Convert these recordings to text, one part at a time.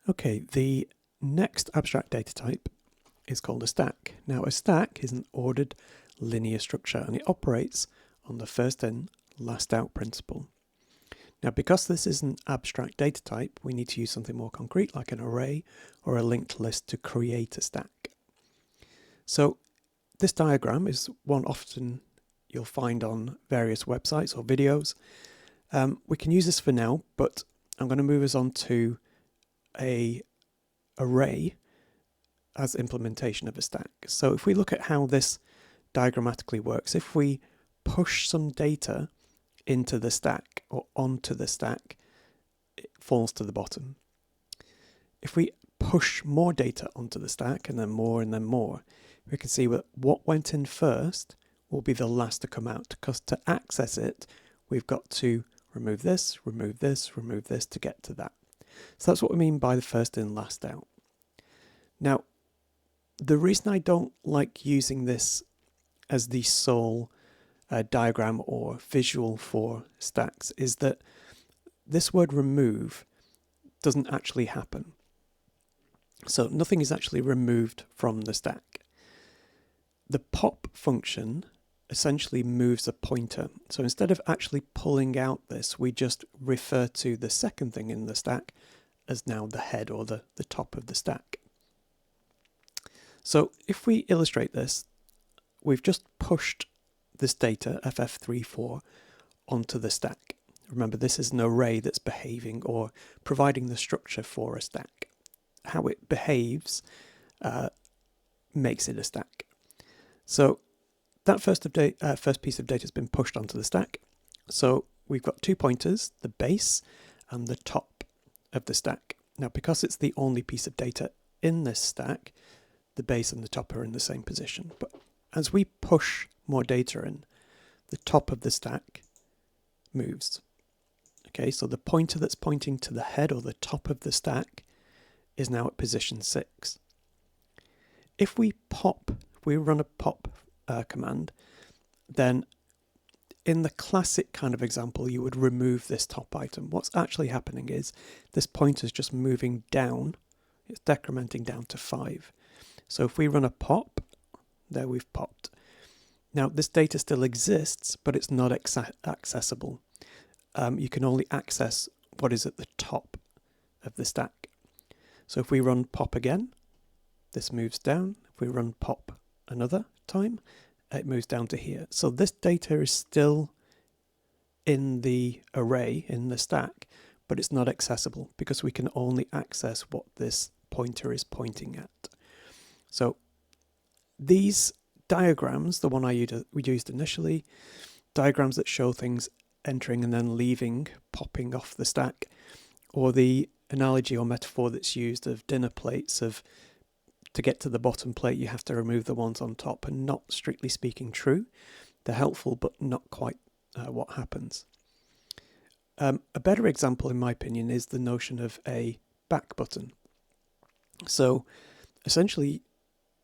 Okay, the next abstract data type is called a stack. Now, a stack is an ordered linear structure and it operates on the first in, last out principle. Now, because this is an abstract data type, we need to use something more concrete like an array or a linked list to create a stack. So this diagram is one often you'll find on various websites or videos. We can use this for now, but I'm going to move us on to an array as implementation of a stack. So if we look at how this diagrammatically works, if we push some data into the stack or onto the stack, it falls to the bottom. If we push more data onto the stack and then more, we can see that what went in first will be the last to come out, because to access it, we've got to remove this to get to that. So that's what we mean by the first in, last out. Now, the reason I don't like using this as the sole diagram or visual for stacks is that this word remove doesn't actually happen. So nothing is actually removed from the stack. The pop function essentially moves a pointer. So instead of actually pulling out this, we just refer to the second thing in the stack as now the head or the top of the stack. So if we illustrate this, we've just pushed this data, ff34, onto the stack. Remember, this is an array that's behaving or providing the structure for a stack. How it behaves makes it a stack. So that first piece of data has been pushed onto the stack. So we've got two pointers, the base and the top of the stack. Now, because it's the only piece of data in this stack, the base and the top are in the same position. But as we push more data in, the top of the stack moves. Okay, so the pointer that's pointing to the head or the top of the stack is now at position 6. If we run a pop command, then in the classic kind of example, you would remove this top item. What's actually happening is this pointer is just moving down. It's decrementing down to 5. So if we run a pop, there we've popped. Now this data still exists, but it's not accessible. You can only access what is at the top of the stack. So if we run pop again, this moves down. If we run pop another time, it moves down to here. So this data is still in the array, in the stack, but it's not accessible because we can only access what this pointer is pointing at. So these diagrams, the one we used initially, diagrams that show things entering and then leaving, popping off the stack, or the analogy or metaphor that's used of dinner plates, to get to the bottom plate you have to remove the ones on top, and not strictly speaking true. They're helpful but not quite what happens. A better example in my opinion is the notion of a back button. So essentially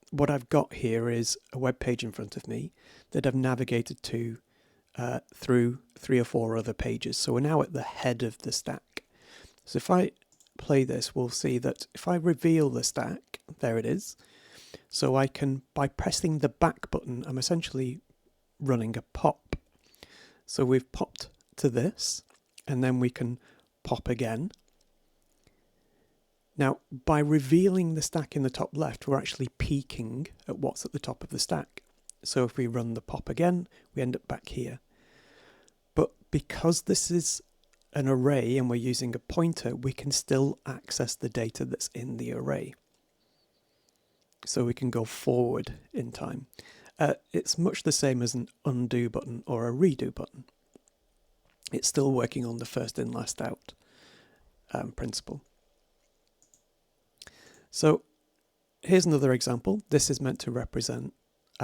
what I've got here is a web page in front of me that I've navigated to through 3 or 4 other pages. So we're now at the head of the stack. So if I play this, we'll see that if I reveal the stack, there it is. So I can, by pressing the back button, I'm essentially running a pop. So we've popped to this, and then we can pop again. Now, by revealing the stack in the top left, we're actually peeking at what's at the top of the stack. So if we run the pop again, we end up back here. But because this is an array and we're using a pointer, we can still access the data that's in the array. So we can go forward in time. It's much the same as an undo button or a redo button. It's still working on the first in, last out principle. So here's another example. This is meant to represent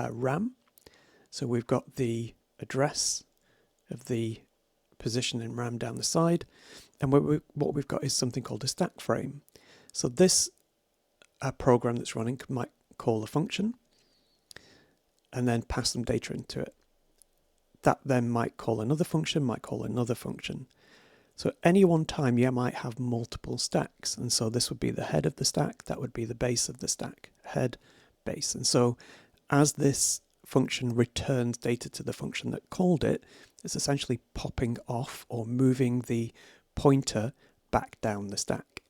RAM. So we've got the address of the position in RAM down the side, and what we've got is something called a stack frame. So this program that's running might call a function and then pass some data into it. That then might call another function, might call another function. So at any one time you might have multiple stacks, and so this would be the head of the stack, that would be the base of the stack, head, base. And so as this function returns data to the function that called it, it's essentially popping off or moving the pointer back down the stack.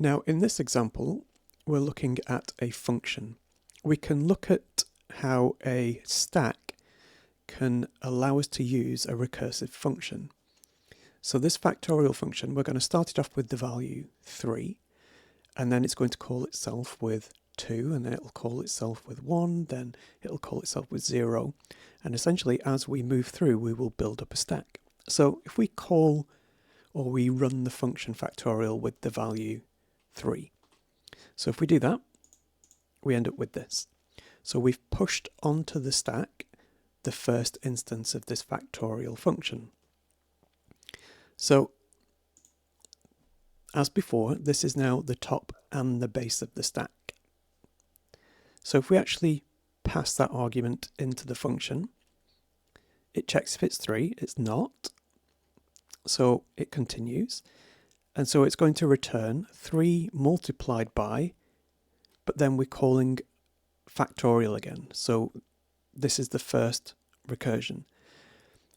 Now in this example, we're looking at a function. We can look at how a stack can allow us to use a recursive function. So this factorial function, we're going to start it off with the value 3, and then it's going to call itself with 2, and then it'll call itself with 1, then it'll call itself with 0, and essentially as we move through we will build up a stack. So if we call or we run the function factorial with the value 3, so if we do that, we end up with this. So we've pushed onto the stack the first instance of this factorial function. So as before, this is now the top and the base of the stack. So if we actually pass that argument into the function, it checks if it's 3, it's not. So it continues. And so it's going to return 3 multiplied by, but then we're calling factorial again. So this is the first recursion.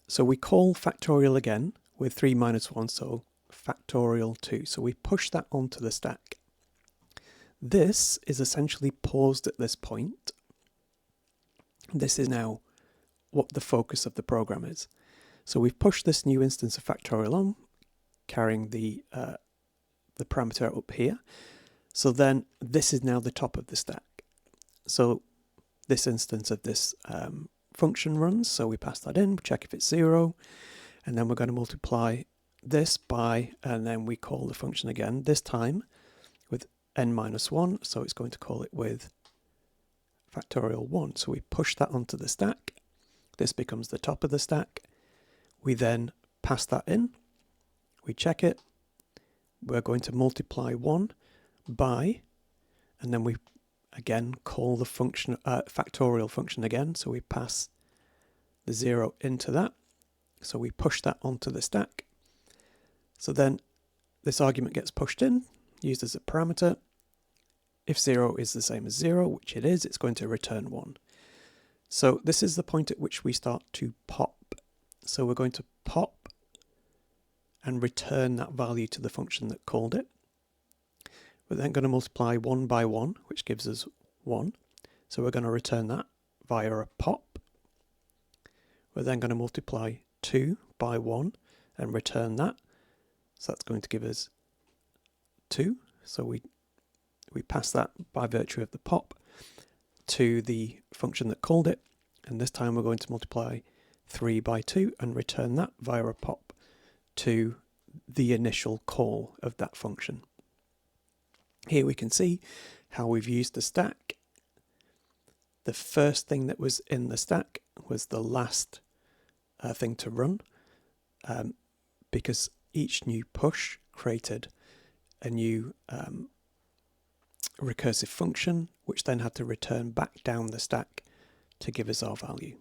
So we call factorial again with 3 minus 1, so factorial 2. So we push that onto the stack. This is essentially paused at this point. This is now what the focus of the program is. So we've pushed this new instance of factorial on, carrying the parameter up here. So then this is now the top of the stack. So this instance of this function runs, so we pass that in, check if it's 0, and then we're going to multiply this by, and then we call the function again, this time with n minus 1, so it's going to call it with factorial 1. So we push that onto the stack, this becomes the top of the stack, we then pass that in, we check it, we're going to multiply 1 by, and then we again call the function factorial function again, so we pass the 0 into that, so we push that onto the stack. So then this argument gets pushed in, used as a parameter. If 0 is the same as 0, which it is, it's going to return 1. So this is the point at which we start to pop. So we're going to pop and return that value to the function that called it. We're then going to multiply 1 by 1, which gives us 1. So we're going to return that via a pop. We're then going to multiply 2 by 1 and return that. So that's going to give us 2. So we pass that by virtue of the pop to the function that called it. And this time we're going to multiply 3 by 2 and return that via a pop to the initial call of that function. Here we can see how we've used the stack. The first thing that was in the stack was the last thing to run, because each new push created a new recursive function, which then had to return back down the stack to give us our value.